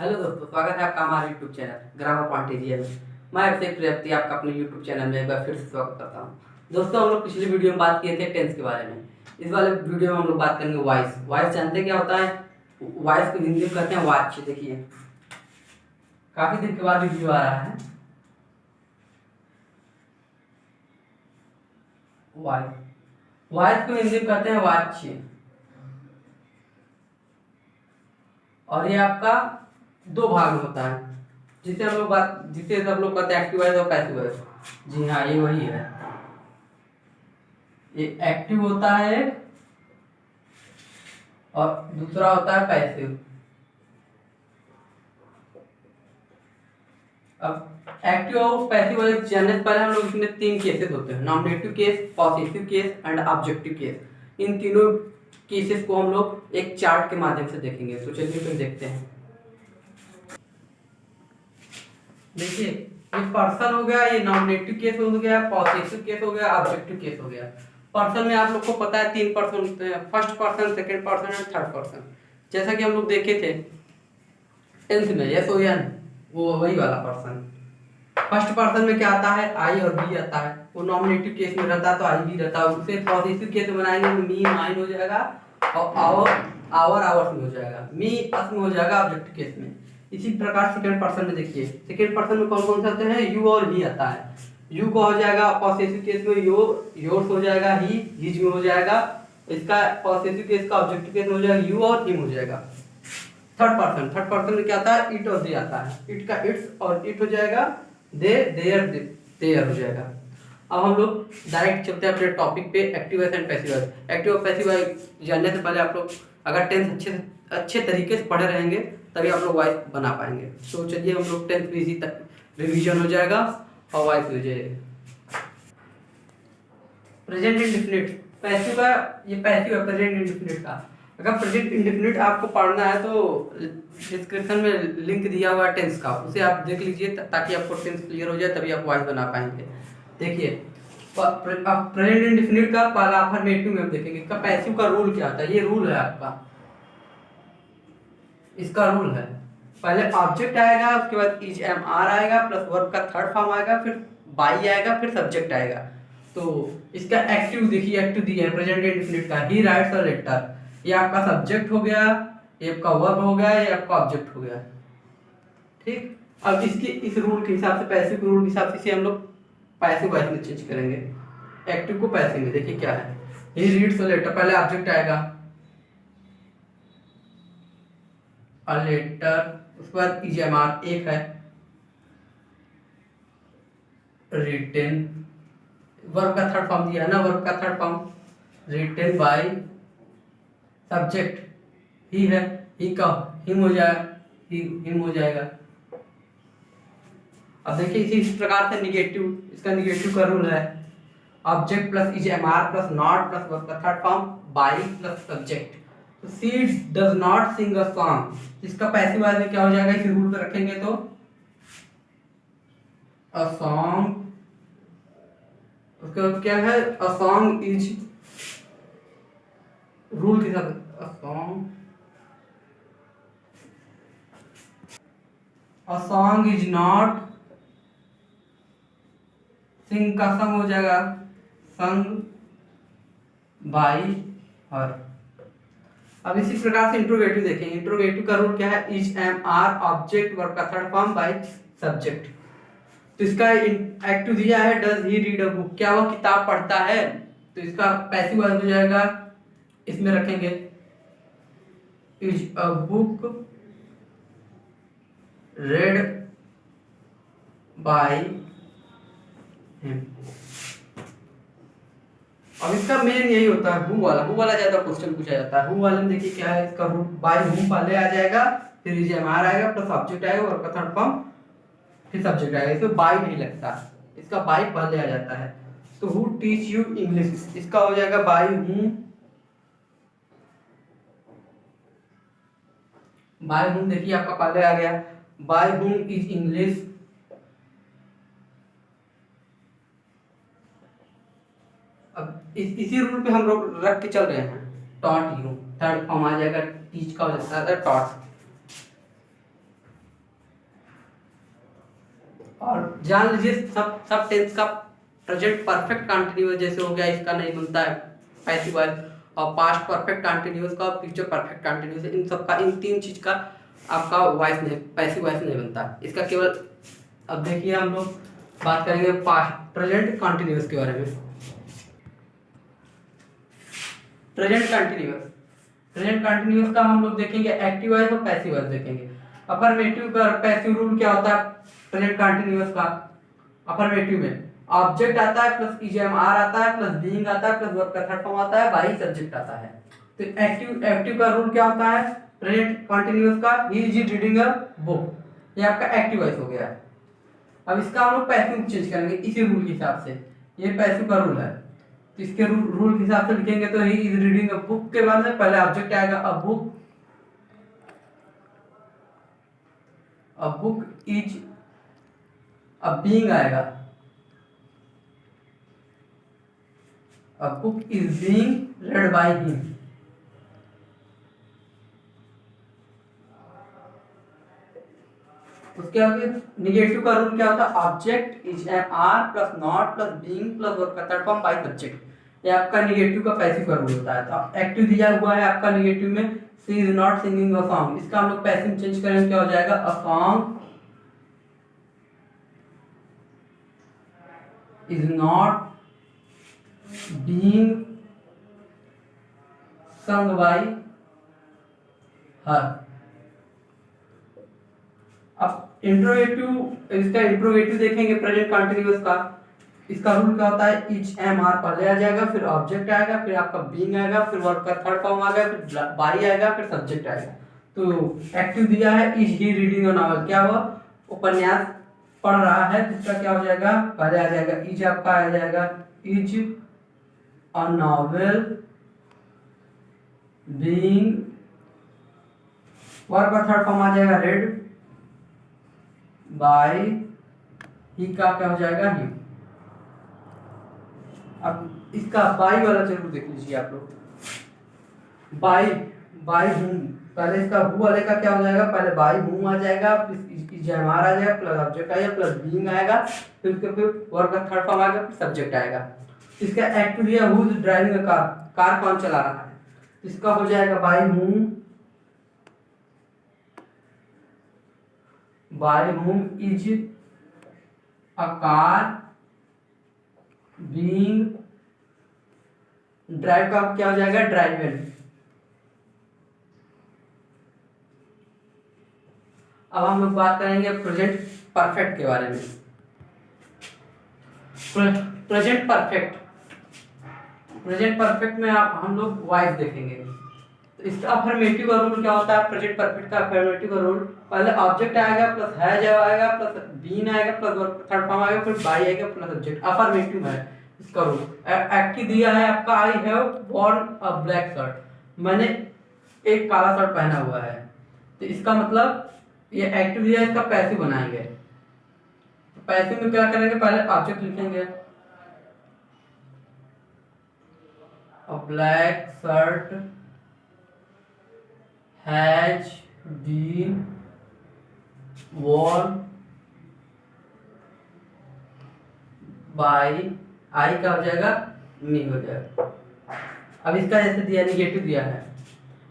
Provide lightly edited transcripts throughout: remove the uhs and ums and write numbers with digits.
Hello दोस्तों, स्वागत है आपका हमारे यूट्यूब चैनल ग्रामर पॉइंटेरिया में। मैं अभिषेक प्रजापति आपका अपने यूट्यूब चैनल में एक बार फिर से स्वागत करता हूं। दोस्तों, हम लोग पिछली वीडियो में बात किए थे टेंस के बारे में। इस वाले वीडियो में हम लोग बात करेंगे वॉइस। वॉइस जानते हैं क्या होता है? वॉइस को हिंदी में कहते हैं वाच्य। देखिए, काफी दिन के बाद वीडियो आ रहा है। वॉइस वॉइस को हिंदी में कहते हैं वाच्य। और ये आपका दो भाग में होता है, जिसे सब लोग कहते हैं एक्टिव वॉइस और पैसिव वॉइस। जी हाँ, ये वही है। ये एक्टिव होता है और दूसरा होता है पैसिव। अब एक्टिव और पैसिव वॉइस जानने से पहले हम लोग इसमें तीन केसेस होते हैं: nominative case, possessive case and objective case. इन तीनों केसेस को हम लोग एक चार्ट के माध्यम से देखेंगे। तो चलिए फिर देखते हैं। देखिए, ये पर्सन हो गया, ये नॉमिनेटिव केस हो गया, पॉसेसिव केस हो गया, ऑब्जेक्टिव केस हो गया। पर्सन में आप लोग को पता है तीन पर्सन होते हैं: first person, second person and third person. जैसा कि हम लोग देखे थे टेंथ में, यस हो या वो वही वाला पर्सन। फर्स्ट पर्सन में क्या आता है? आई और बी आता है। वो नॉमिनेटिव केस में रहता है तो आई भी रहता है। उसे पॉसेसिव केस में बनाएंगे तो मी माइन हो जाएगा और आवर आवर्स में हो जाएगा। मी अस में हो जाएगा ऑब्जेक्टिव केस में। इसी प्रकार सेकंड पर्सन में देखिए, सेकंड पर्सन में कौन कौन से आते हैं? यू और ही आता है। यू को हो जाएगा पॉसेसिव केस में योर्स हो जाएगा, ही हिज में हो जाएगा। इसका पॉसेसिव केस का ऑब्जेक्टिव केस में हो जाएगा यू और हिम हो जाएगा। थर्ड पर्सन में क्या आता है? इट और दे आता है। इट का इट्स और इट हो जाएगा, दे देयर हो जाएगा। अब हम लोग डायरेक्ट चलते हैं अपने टॉपिक पे, active voice and passive voice. Active और पैसिव वॉइस जानने से पहले आप लोग अगर टेंस अच्छे तरीके से पढ़े रहेंगे तभी आप लोग वॉइस बना पाएंगे। तो चलिए, हम लोग टेंस भी इसी तक रिवीजन हो जाएगा और वॉइस हो जाएगा। प्रेजेंट इंडेफिनिट पैसिव का, ये पैसिव है प्रेजेंट इंडेफिनिट का। अगर प्रेजेंट इंडेफिनिट आपको पढ़ना है तो डिस्क्रिप्शन में लिंक दिया हुआ है टेंस का, उसे आप देख लीजिए ताकि आपको टेंस क्लियर हो जाए, तभी आप वॉइस बना पाएंगे। देखिए, प्रेजेंट इंडेफिनिट का पहला अफर्मेटिव में हम देखेंगे। इसका पैसिव का रूल क्या आता है? ये रूल है आपका, इसका रूल है। पहले ऑब्जेक्ट आएगा, उसके बाद इज एम आर आएगा, प्लस वर्ब का थर्ड फॉर्म आएगा, फिर बाई आएगा, फिर सब्जेक्ट आएगा। तो इसका एक्टिव देखिए, एक्टिव दिया है प्रेजेंट इंडेफिनिट का, ही राइट्स अ लेटर। ये आपका सब्जेक्ट हो गया, ये आपका वर्ब हो गया, ये आपका ऑब्जेक्ट हो गया। ठीक, अब इसके इस रूल के हिसाब से, पैसिव के रूल के हिसाब से इसे हम लोग पैसिव वॉइस में चेंज करेंगे। एक्टिव को पैसिव में देखिए क्या है। ही रीड्स अ लेटर, पहले ऑब्जेक्ट आएगा अ लेटर, उसके बाद इज एम आर एक है, रिटेन, वर्ब का थर्ड फॉर्म दिया है ना, वर्ब का third form written by subject ही है, ही का हिम हो जाएगा, हिम हो जाएगा। अब देखिए इसी प्रकार से निगेटिव, इसका निगेटिव का रूल है object plus is am are plus not plus verb का third form by plus subject. तो she does not sing a song, इसका पैसिव वॉइस में क्या हो जाएगा? इस रूल पे रखेंगे तो अ सॉन्ग, उसके बाद क्या है? अ सॉन्ग इज, रूल के साथ अ सॉन्ग इज नॉट, सिंग का संग हो जाएगा संग बाई हर। अब इसी प्रकार से इंट्रोगेटिव देखेंगे। इंट्रोगेटिव का रूल क्या है? Is am are object verb का थर्ड फॉर्म बाय सब्जेक्ट। तो इसका एक्टिव दिया है does he read a book, क्या वह किताब पढ़ता है? तो इसका पैसिव वॉइस हो जाएगा, इसमें रखेंगे is a book red by him. अब इसका मेन यही होता है, हु वाला ज्यादा क्वेश्चन पूछा जाता है। हु वाले में देखिए क्या है, इसका रूट बाय हु पहले आ जाएगा, फिर इज एम आर आएगा, प्लस ऑब्जेक्ट आएगा, वर्ब का थर्ड फॉर्म, फिर सब्जेक्ट आएगा। इसमें बाय नहीं लगता, इसका बाय पहले आ जाता है। तो हु टीच यू इंग्लिश, इसका हो जाएगा बाय हूं, बाय हूं देखिए आपका पहले आ गया, बाय हूं इज इंग्लिश अब इसी रूल पे हम लोग रख के चल रहे हैं। टॉट यू थर्ड फॉर्म आ जाएगा, टीच का हो जाता है टॉट। और जान लीजिए सब सब टेंस का प्रेजेंट परफेक्ट कंटिन्यूअस जैसे हो गया, इसका नहीं बनता है पैसिव वॉइस, और पास्ट परफेक्ट कंटिन्यूअस का, फ्यूचर परफेक्ट कंटिन्यूअस, इन सब का, इन तीन चीज का आपका वॉइस नहीं, पैसिव वॉइस नहीं बनता इसका। केवल अब देखिए हम लोग बात करेंगे पास्ट प्रेजेंट कंटिन्यूअस के बारे में। प्रेजेंट कंटिन्यूअस, प्रेजेंट कंटिन्यूअस का हम लोग देखेंगे एक्टिव वॉइस और पैसिव वॉइस देखेंगे। अफर्मेटिव का पैसिव रूल क्या होता है प्रेजेंट कंटिन्यूअस का? अफर्मेटिव में ऑब्जेक्ट आता है प्लस ईजेएमआर आता है प्लस बीइंग आता है प्लस वर्ब का थर्ड फॉर्म आता है, बाई सब्जेक्ट आता है। तो एक्टिव का रूल क्या होता है प्रेजेंट कंटिन्यूअस का? ही इज रीडिंग अ बुक, ये आपका एक्टिव वॉइस हो गया। अब इसका हम लोग पैसिव चेंज करेंगे इसी रूल के हिसाब से, ये पैसिव का रूल है, तो इसके रूल के हिसाब से लिखेंगे तो he is reading a book के बाद में पहले ऑब्जेक्ट आएगा a book, a book is, अब बीइंग आएगा, a book is being read by him. उसके आगे निगेटिव का रूल क्या होता है? Object is am are plus not plus being plus verb का थर्ड फॉर्म बाय सब्जेक्ट, ये आपका निगेटिव का पैसिव का रूल होता है। तो एक्टिव दिया हुआ है आपका निगेटिव में she is not singing a song, इसका हम लोग पैसिव चेंज करेंगे, क्या हो जाएगा? A song is not being sung by her। अब इंट्रोगेटिव, इसका इंट्रोगेटिव देखेंगे प्रेजेंट कंटिन्यूअस का, इसका रूल क्या होता है? इच एम आर पहले आ जाएगा, फिर ऑब्जेक्ट आएगा, फिर आपका बीइंग आएगा, फिर वर्ब का थर्ड फॉर्म आ गया, फिर बाई आएगा, फिर सब्जेक्ट आएगा। तो एक्टिव दिया है is he reading a novel, क्या हुआ? उपन्यास पढ़ रहा है, जिसका क्या हो जाएगा? पहले आ जाएगा इज, आपका आ जाएगा is a novel being, verb का थर्ड फॉर्म आ जाएगा रेड बाय ही, का क्या हो जाएगा? ही। अब इसका बाई वाला जरूर देख लीजिए आप लोग, बाई बाई हूम, पहले इसका हु वाले का क्या हो जाएगा? पहले बाई हूम आ जाएगा, जयमार आ जाएगा, प्लस ऑब्जेक्ट आएगा, प्लस बीइंग आएगा, फिर उसके फिर वर्ब का थर्ड फॉर्म आएगा, फिर सब्जेक्ट आएगा। इसका एक्टिव दिया who is driving a car, car कौन चला रहा है? इसका हो जाएगा by whom, by whom is a car being, drive का क्या हो जाएगा? ड्राइवन। अब हम लोग बात करेंगे प्रेजेंट परफेक्ट के बारे में। प्रेजेंट परफेक्ट, प्रेजेंट परफेक्ट में आप हम लोग वॉइस देखेंगे। तो इसका अफर्मेटिव का रूल क्या होता है प्रेजेंट परफेक्ट का? अफर्मेटिव का रूल पहले ऑब्जेक्ट आएगा प्लस हैज आएगा प्लस बीन आएगा प्लस वर्ब थर्ड फॉर्म आएगा, फिर बाई आएगा प्लस सब्जेक्ट, अफर्मेटिव है इसका रूल। एक्टिव दिया है आपका I have Warne a black shirt, मैंने एक काला शर्ट पहना हुआ है, तो इसका मतलब ये एक्टिव दिया है, इसका पैसिव बनाएंगे। पैसिव में क्या करेंगे? पहले ऑब्जेक्ट लिखेंगे, a black shirt has been worn by, I का हो जाएगा मी हो जाएगा। अब इसका जैसे दिया निगेटिव दिया है,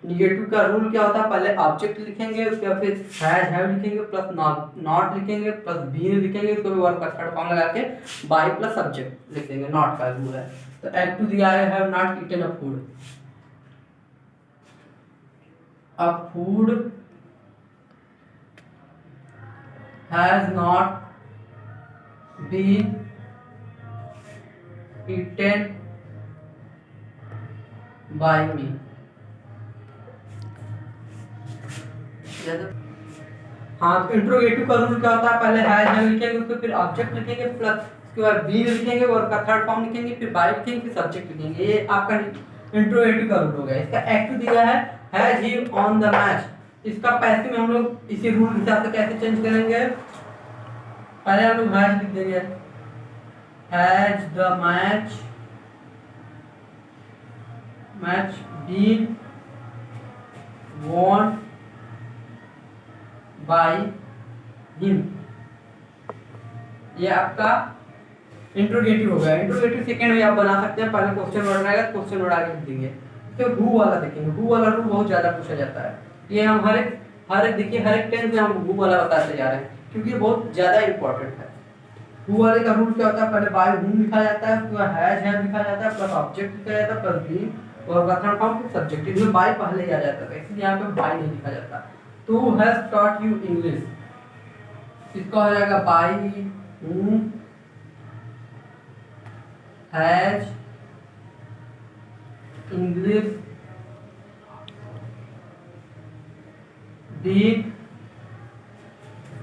निगेटिव का रूल क्या होता है? पहले ऑब्जेक्ट लिखेंगे, उसके बाद फिर हैज हैव लिखेंगे, प्लस नॉट लिखेंगे, प्लस बीन लिखेंगे, उसको भी वर्ब का थर्ड फॉर्म लगा के बाई प्लस सब्जेक्ट लिखेंगे, नॉट का रूल है। तो एक्टिव दिया है have not eaten a food, a food has not been eaten by me. हाँ, तो इंट्रोगेटिव का रूल क्या होता है? पहले हैज हैव लिखेंगे, उसको फिर ऑब्जेक्ट लिखेंगे, प्लस उसके बाद बी लिखेंगे और का थर्ड फॉर्म लिखेंगे, फिर बाय लिखेंगे, फिर सब्जेक्ट लिखेंगे। ये आपका इंट्रोगेटिव का रूल हो गया। इसका एक्टिव दिया है has he on the match, इसका पैसिव में हम लोग इसी रूल के हिसाब से कैसे चेंज करेंगे? पहले हम लोग हैज लिख देंगे, has the match been won by him। ये आपका इंट्रोगेटिव हो गया। इंट्रोगेटिव सेकंड में आप बना सकते हैं, पहले क्वेश्चन वर्ड रहेगा, क्वेश्चन वर्ड आगे लिख देंगे। तो हु वाला देखेंगे, हु वाला रूल बहुत ज्यादा पूछा जाता है। ये हम हर एक देखिए हर एक टेंस में हम हु वाला बताते जा रहे हैं क्योंकि ये बहुत ज्यादा इंपॉर्टेंट है। हु वाले का रूल क्या होता है, पहले बाय हूम लिखा जाता है, उसके बाद हैज लिखा जाता है, प्लस ऑब्जेक्ट लिखा जाता है, प्लस बीइंग और थर्ड फॉर्म फिर सब्जेक्ट। इसमें बाय पहले ही आ जाता है, इसलिए यहाँ पे बाय नहीं लिखा जाता। तो who has taught you English, इसका हो जाएगा by whom has English been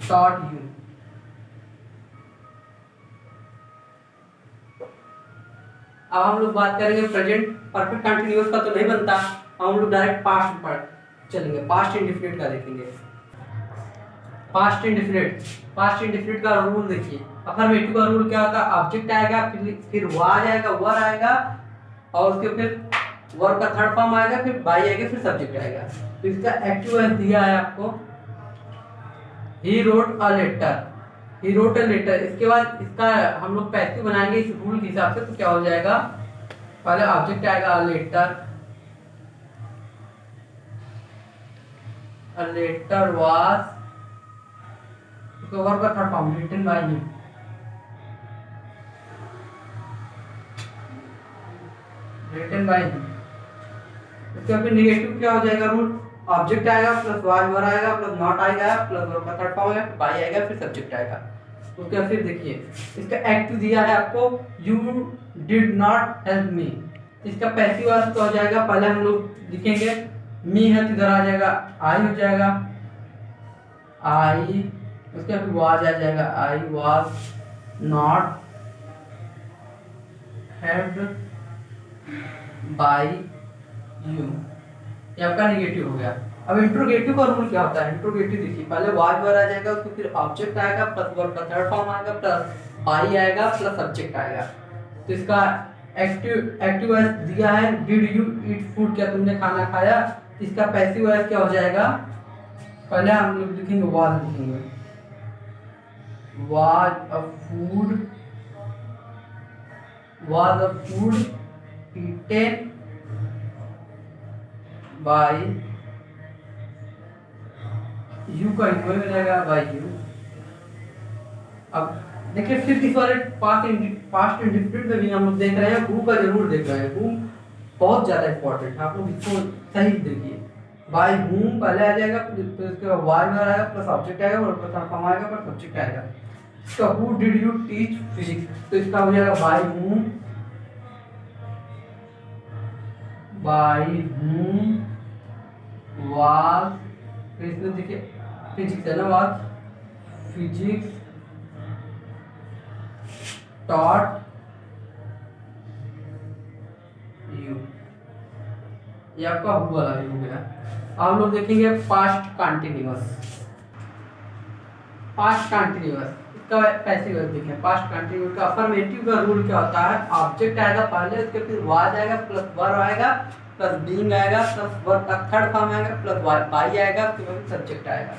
taught you. अब हम लोग बात करेंगे प्रेजेंट परफेक्ट कंटिन्यूअस का, तो नहीं बनता, हम लोग डायरेक्ट पास्ट पर चलेंगे, पास्ट इंडेफिनिट का देखेंगे। पास्ट इंडेफिनिट का रूल देखिए, अफर्मेटिव का रूल क्या होता है, ऑब्जेक्ट आएगा, फिर वाज आएगा, वर आएगा, और उसके फिर वर्ब का थर्ड फॉर्म आएगा, फिर बाई आएगा, फिर सब्जेक्ट आएगा। तो इसका एक्टिव वॉइस दिया है आपको, he wrote a letter, he wrote a letter. इसके बाद इसका हम लोग पैसिव बनाएंगे इस रूल के हिसाब से, तो क्या हो जाएगा, पहले ऑब्जेक्ट आएगा अ लेटर वाज, उसका वर्ब का third form written by him, written by him. इसका फिर नेगेटिव क्या हो जाएगा रूल, ऑब्जेक्ट आएगा प्लस वाज वर आएगा प्लस नॉट आएगा प्लस वर्ब का थर्ड फॉर्म आएगा, फिर बाय आएगा, फिर सब्जेक्ट आएगा। उसके फिर देखिए इसका एक्ट दिया है आपको, you did not help me. इसका पैसिव वाला तो हो जाएगा, पहले हम लोग लिखेंगे मी है तो इधर आ जाएगा आई हो जाएगा आई, उसके फिर वाज आ जाएगा I was not helped bye you, ये आपका नेगेटिव हो गया। अब इंट्रोगेटिव का रूल क्या होता है, इंट्रोगेटिव देखिए, पहले वाज वर आ जाएगा, उसको फिर ऑब्जेक्ट आएगा प्लस वर्ब का थर्ड फॉर्म आएगा प्लस बाई आएगा प्लस सब्जेक्ट आएगा। तो इसका एक्टिव वॉइस दिया है, डिड यू ईट फूड, क्या तुमने खाना खाया। इसका पैसिव वॉइस क्या हो जाएगा, पहले हम लोग लिखेंगे वाज, लिखेंगे was a food eaten by you, का इक्वल हो जाएगा बाय यू। अब देखिए फिर इस वाले पास्ट इंडेफिनिट में भी हम लोग देख रहे हैं, हु का जरूर देख रहे हैं, हु बहुत ज्यादा इंपॉर्टेंट है, आप लोग इसको सही देखिए। बाय हूम पहले आ जाएगा, फिर उसके बाद वाज वर आएगा प्लस ऑब्जेक्ट आएगा और प्लस फॉर्म आएगा प्लस सब्जेक्ट आएगा। इसका who did you teach physics, तो इसका हो जाएगा बाय हूम वाज, फिर इसमें देखिए फिजिक्स है ना, वाज फिजिक्स टॉट यू, ये आपका हु वाला भी हो गया। अब लोग देखेंगे पास्ट कंटिन्यूअस, इसका पैसिव वॉइस देखें। पास्ट कंटिन्यूअस का अफर्मेटिव का रूल क्या होता है, ऑब्जेक्ट आएगा पहले, उसके फिर वाज आएगा प्लस वर्ब आएगा प्लस बीइंग आएगा प्लस वर्ब का थर्ड फॉर्म आएगा प्लस बाई आएगा, उसके बाद सब्जेक्ट आएगा।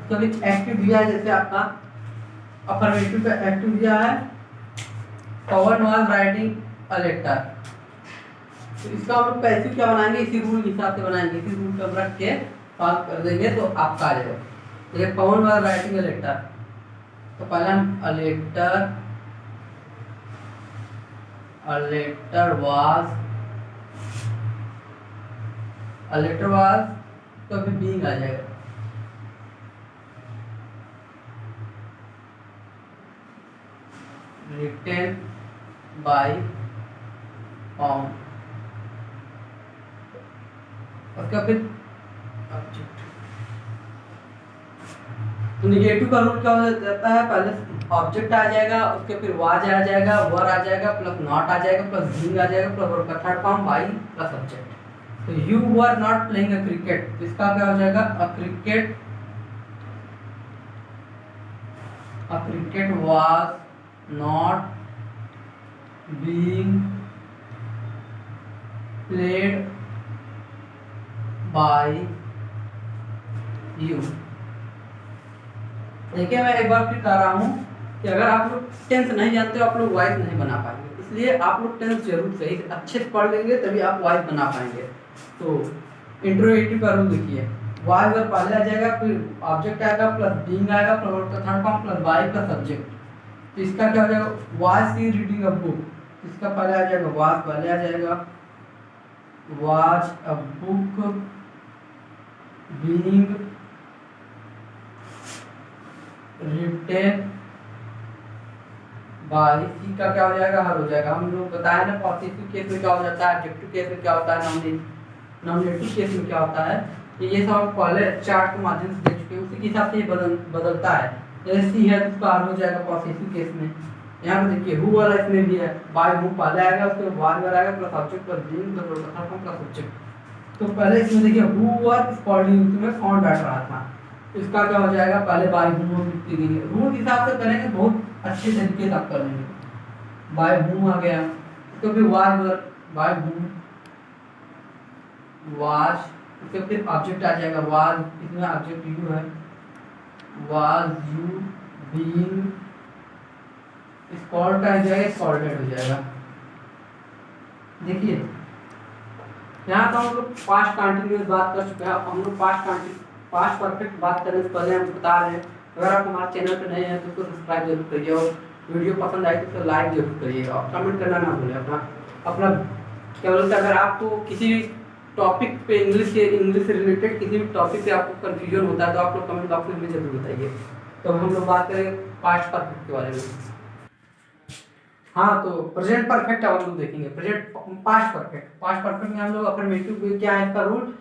उसका भी एक्टिव दिया है, जैसे आपका अफर्मेटिव का एक्टिव दिया है, पवन वाज राइटिंग अ लेटर, तो इसका हम लोग पैसिव क्या बनाएंगे, इसी रूल के हिसाब से बनाएंगे, इसी रूल को रख के सॉल्व कर देंगे तो आपका आ जाएगा। जैसे पवन वाज राइटिंग अ लेटर, तो पहले हम अ लेटर वाज तो फिर बीइंग आ जाएगा, रिटन बाय फॉर्म, उसका फिर ऑब्जेक्ट। तो नेगेटिव का रूल क्या हो जाता है, पहले ऑब्जेक्ट आ जाएगा, उसके फिर वाज आ जाएगा, वर आ जाएगा प्लस नॉट आ जाएगा प्लस बीइंग आ जाएगा प्लस वर्ब का third form by plus object. तो you were not playing a cricket, इसका क्या हो जाएगा, a cricket was not being played by you. देखिए मैं एक बार फिर कर रहा हूँ, कि अगर आप लोग टेंस नहीं जानते हो आप लोग वॉइस नहीं बना पाएंगे, इसलिए आप लोग टेंस जरूर सही अच्छे से पढ़ लेंगे तभी आप वॉइस बना पाएंगे। तो इंट्रोगेटिव का रूल देखिए, वाज अगर पहले आ जाएगा, फिर ऑब्जेक्ट आएगा प्लस बीइंग आएगा plus third form plus by plus subject. तो इसका क्या हो जाएगा, was she reading a book, इसका पहले आ जाएगा वाज, पहले आ जाएगा was a book being written by, she का क्या हो जाएगा, हर हो जाएगा। हम लोग बताए ना पॉजिटिव केस में क्या हो जाता है, एडजेक्टिव केस में क्या होता है, नॉमिनेटिव केस में क्या होता है, ये सब हम पहले चार्ट के माध्यम से देख चुके हैं, उसी के हिसाब से ये बदलता है। जैसे सी है तो उसका आर हो जाएगा पॉजिटिव केस में। यहाँ पे देखिए हु वाला इसमें भी है, बाय हु पहले आएगा, उसके बाद वर्ब आएगा plus object plus being plus form plus subject. तो पहले इसमें देखिए हु वर्ब स्पॉन्डिंग में फाउंड बैठ रहा था, इसका क्या हो जाएगा, पहले बाय हु लिख देंगे, रूल के हिसाब से करेंगे, बहुत अच्छे तरीके से आप कर लेंगे। बाय हु आ गया, तो फिर was verb by who was, उसके फिर ऑब्जेक्ट आ जाएगा वाज, इसमें ऑब्जेक्ट यू है, वाज यू बीइंग स्कॉल्ड का आ जाएगा, स्कॉल्डेड हो जाएगा। देखिए यहाँ तो हम लोग पास्ट कंटिन्यूअस बात कर चुके हैं, अब हम लोग पास्ट परफेक्ट बात करने से पहले हम बता रहे हैं, अगर आप हमारे चैनल पर नए हैं तो उसको सब्सक्राइब जरूर करिए और वीडियो पसंद आए तो उसको लाइक जरूर करिए और कमेंट करना ना भूलें। अपना क्या बोलते हैं, अगर आपको किसी भी टॉपिक पे इंग्लिश से रिलेटेड किसी भी टॉपिक पे आपको कंफ्यूजन होता है तो आप लोग कमेंट बॉक्स में हमें जरूर बताइए। तो हम लोग बात करें पास्ट परफेक्ट के बारे में। हाँ, तो प्रेजेंट परफेक्ट हम लोग देखेंगे, पास्ट परफेक्ट में हम लोग अफर्मेटिव क्या है इसका रूल,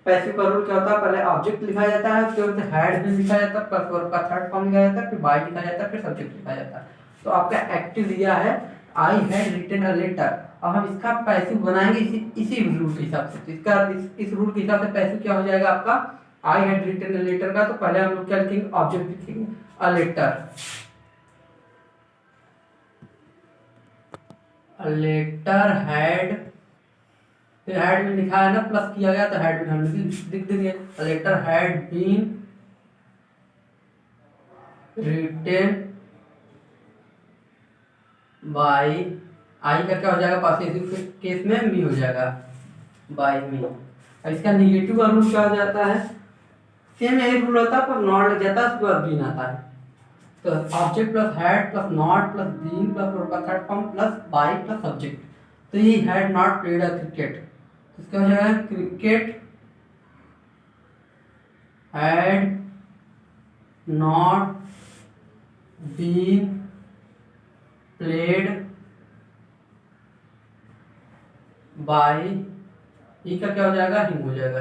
पैसिव का रूल क्या होता है, पहले ऑब्जेक्ट लिखा जाता है, उसके बाद हैड भी लिखा जाता है, प्लस वर्ब का थर्ड फॉर्म लिखा जाता है, फिर बाय लिखा जाता है, फिर सब्जेक्ट लिखा जाता है। तो आपका एक्टिव दिया है I had written a letter, अब हम इसका पैसिव बनाएंगे इसी रूल के हिसाब से। इसका इस रूल के हिसाब से पैसिव क्या हो जाएगा आपका, I had written a letter का, तो पहले हम लोग क्या लिखेंगे, ऑब्जेक्ट लिखेंगे अ लेटर, लेटर हैड, फिर हैड में लिखा है ना प्लस किया गया तो हैड में लिख देंगे, letter had been written by, I का क्या हो जाएगा पॉजिटिव केस में मी हो जाएगा, बाय मी। अब इसका नेगेटिव का रूल क्या हो जाता है, सेम यही रूल होता है पर नॉट लग जाता है, उसके बाद बीन आता है। तो object plus had plus not plus been plus verb का third form plus by plus subject. तो ये had not played a cricket, इसका हो जाएगा cricket had not been played by, he का क्या हो जाएगा, हिम हो जाएगा।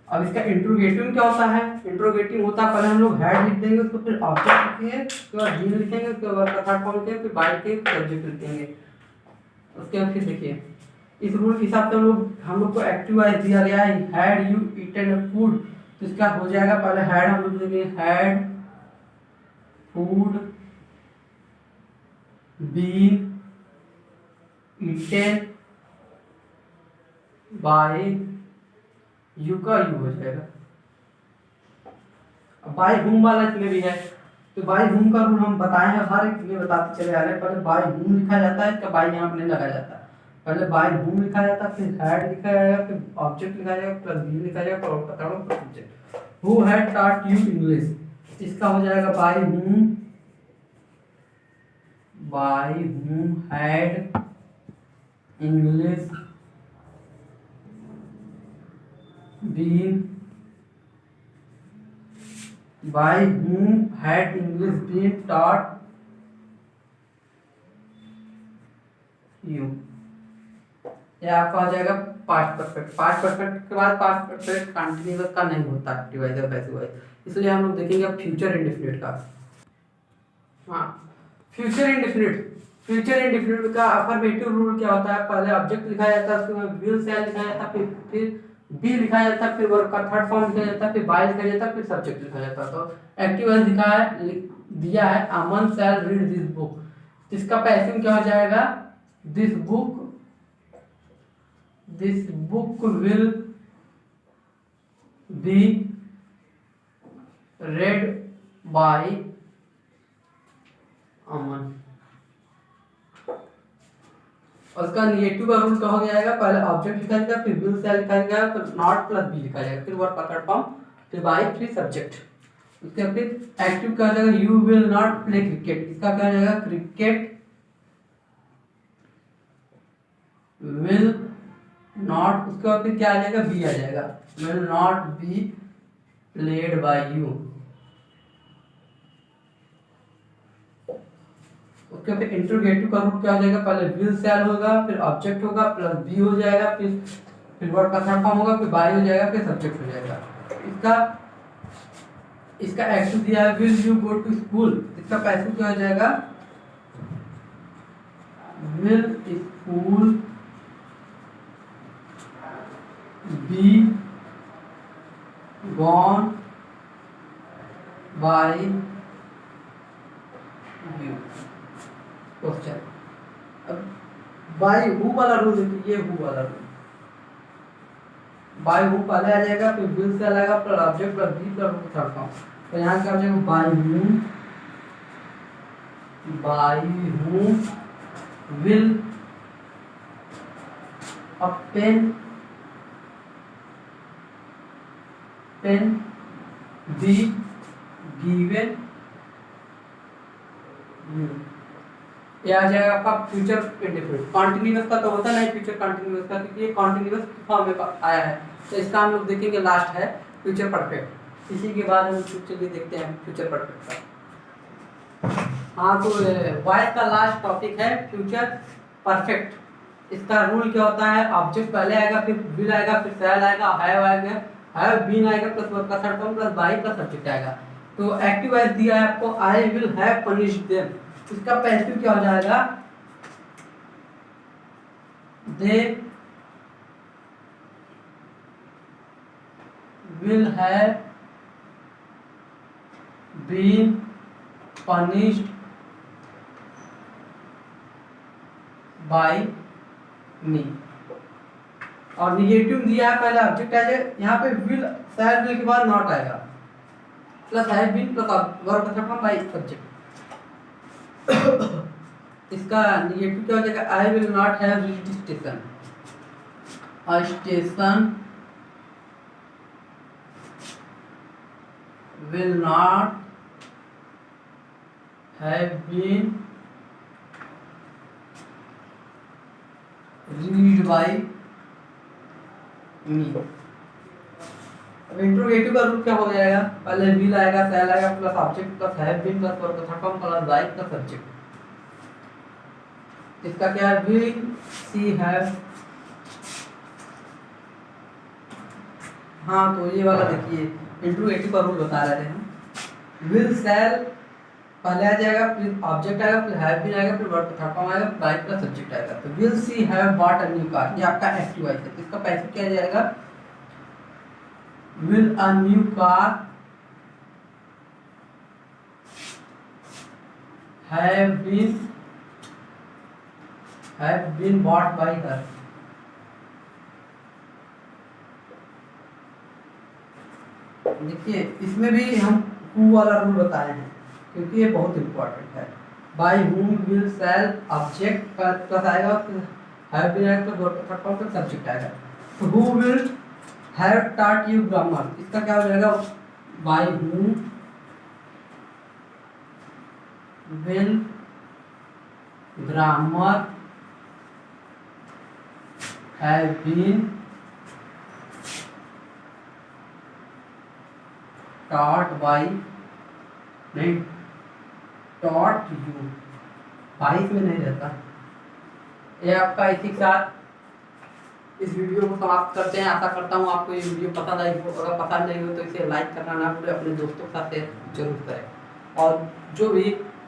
अब इसका इंट्रोगेटिव में क्या होता है, इंट्रोगेटिव होता है पहले हम लोग हैड लिख देंगे, उसको फिर ऑब्जेक्ट लिखेंगे, उसके बाद बीन लिखेंगे, उसके बाद थर्ड फॉर्म लिखेंगे, फिर बाय लिखेंगे, फिर सब्जेक्ट लिखेंगे। उसके बाद फिर देखिए इस रूल के हिसाब से हम लोग को एक्टिव वाइज दिया गया है, हैड यू ईटन फूड, तो इसका हो जाएगा पहले हैड हम लोग देंगे had food been eaten by, you का यू हो जाएगा। बाय हुम वाला इसमें भी है, तो बाय हुम का रूल हम बताए हैं, हर एक में बताते चले आ रहे हैं। पहले बाय हुम लिखा जाता है, इसका बाय यहाँ पे नहीं लगाया जाता है, पहले बाय हुम लिखा जाता है, फिर हैड लिखा जाएगा, फिर ऑब्जेक्ट लिखा जाएगा, प्लस बी लिखा जाएगा, और बताओ subject. Who had taught you English, इसका हो जाएगा by whom had English been, by whom had English been taught you, ये आपका हो जाएगा पास्ट परफेक्ट। पास्ट परफेक्ट के बाद पास्ट परफेक्ट कंटिन्यूअस का नहीं होता एक्टिव वाइज और पैसिव वाइज, इसलिए हम लोग देखेंगे अब फ्यूचर इंडेफिनिट का। हाँ, फ्यूचर इंडेफिनिट का अफर्मेटिव रूल क्या होता है, पहले ऑब्जेक्ट लिखा जाता है, उसके बाद विल शैल लिखा जाता है, फिर बी लिखा जाता है, फिर वर्ब का थर्ड फॉर्म लिखा जाता है, फिर बाय लिखा जाता है, फिर सब्जेक्ट लिखा जाता है। तो एक्टिव वाइज लिखा है दिया है अमन शैल रीड दिस बुक, इसका पैसिव क्या हो जाएगा, this book will be read by अमन। और उसका निगेटिव का रूल क्या हो जाएगा, पहले ऑब्जेक्ट लिखा जाएगा, फिर विल से लिखा जाएगा, फिर नॉट प्लस बी लिखा जाएगा, फिर वर्ब का थर्ड फॉर्म, फिर बाय, फिर सब्जेक्ट। उसके फिर एक्टिव क्या हो जाएगा, you will not play cricket, इसका क्या हो जाएगा, क्रिकेट विल नॉट, उसके बाद फिर क्या आ जाएगा, बी आ जाएगा, will not be played by you. उसके फिर इंट्रोगेटिव का रूप क्या हो जाएगा, पहले विल सेल होगा, फिर ऑब्जेक्ट होगा, प्लस बी हो जाएगा, फिर वर्ब का थर्ड फॉर्म होगा, फिर बाय हो जाएगा, फिर सब्जेक्ट हो जाएगा। इसका एक्टिव दिया है will you go to school, इसका पैसिव क्या हो जाएगा, will school be gone by you. Question, अब बाय हु वाला रूल देखिए, ये हु वाला रूल, बाय हु पहले आ जाएगा, फिर विल से आएगा, plus object plus be plus third form. तो यहाँ क्या हो जाएगा, by who will a pen be given you. ये आ जाएगा आपका फ्यूचर इंडेफिनिट। कॉन्टिन्यूअस का तो होता नहीं फ्यूचर कॉन्टिन्यूअस का, क्योंकि ये कॉन्टिन्यूअस फॉर्म में आया है, तो इसका हम लोग देखेंगे लास्ट है फ्यूचर परफेक्ट। इसी के बाद हम चलिए देखते हैं फ्यूचर परफेक्ट का। हाँ, तो वॉइस का लास्ट टॉपिक है फ्यूचर परफेक्ट। इसका रूल क्या होता है, ऑब्जेक्ट पहले आएगा, फिर विल आएगा, फिर शैल आएगा, हैव आएगा, हैव बीन आएगा, प्लस वर्ब का third form, plus by plus subject आएगा। तो एक्टिव वॉइस दिया है आपको, I will have punished them, इसका पैसिव क्या हो जाएगा, they will have been punished by me. और निगेटिव दिया है, पहले ऑब्जेक्ट आ जाए, यहाँ पे विल शैल विल के बाद नॉट आएगा, plus have been plus verb का थर्ड फॉर्म बाय सब्जेक्ट। इसका निगेटिव क्या हो जाएगा, I will not have reached station, a station will not have been reached by me. अब इंट्रोगेटिव का रूप क्या हो जाएगा, पहले विल आएगा, शैल आएगा, plus object plus have been plus verb का third form plus by plus subject. इसका क्या है, विल सी हैव। हाँ, तो ये वाला देखिए इंट्रोगेटिव का रूल बता रहे हैं। विल शैल पहले आ जाएगा, फिर ऑब्जेक्ट आएगा, फिर हैव बीन आएगा, फिर वर्ब का थर्ड फॉर्म आएगा, बाय प्लस सब्जेक्ट आएगा। तो will she have bought a new car, ये आपका एक्टिव वॉइस है। इसका पैसिव क्या जाएगा, will a new car have been bought by her. देखिए इसमें भी हम हु वाला रूल बताए हैं, क्योंकि ये बहुत इंपॉर्टेंट है। By whom will shall object plus आएगा, फिर हैव बीन आएगा, फिर वर्ब का थर्ड फॉर्म, फिर सब्जेक्ट आएगा। तो who will have taught you grammar, इसका क्या हो जाएगा, by whom will grammar have been taught by, नहीं टॉट यू, बाईस में नहीं रहता। ये आपका इसी के साथ इस वीडियो को समाप्त करते हैं। आशा करता हूँ आपको ये वीडियो पसंद आई हो, अगर पसंद नहीं हो तो इसे लाइक करना ना भूलें, अपने दोस्तों के साथ शेयर जरूर करें। और जो भी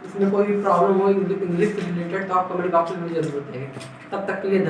इसमें कोई भी प्रॉब्लम हो इंग्लिश से रिलेटेड तो आप कमेंट बॉक्स में मुझे जरूर बताइए। तब तक के लिए